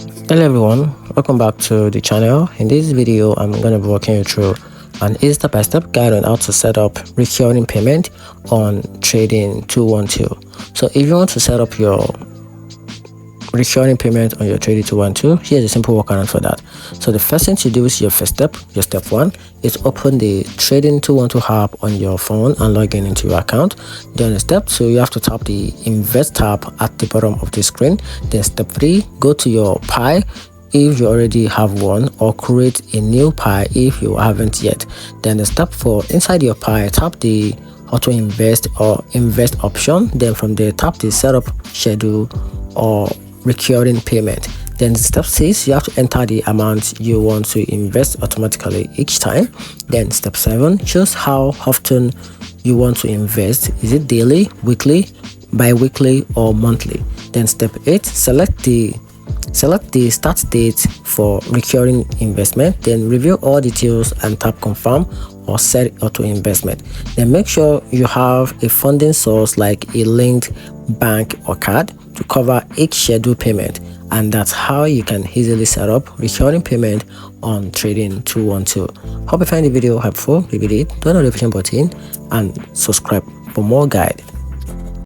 Hello everyone, welcome back to the channel. In this video I'm going to be walking you through an easy step-by-step guide on how to set up recurring payment on Trading 212. So if you want to set up your recurring payment on your Trading 212, here's a simple workaround for that. So the first thing to do is your step one is open the Trading 212 app on your phone and log in into your account. Then step 2, you have to tap the invest tab at the bottom of the screen. Then step 3, go to your Pi if you already have one, or create a new Pi if you haven't yet. Then step 4, inside your Pi, tap the auto invest or invest option. Then from there, tap the setup schedule or recurring payment. Then step 6, you have to enter the amount you want to invest automatically each time. Then step 7, choose how often you want to invest. Is it daily, weekly, bi-weekly, or monthly? Then step 8, select the start date for recurring investment. Then review all details and tap confirm or set auto investment. Then make sure you have a funding source like a linked bank or card to cover each scheduled payment, and that's how you can easily set up recurring payment on Trading 212. Hope you find the video helpful. If you did, turn on the notification button and subscribe for more guide.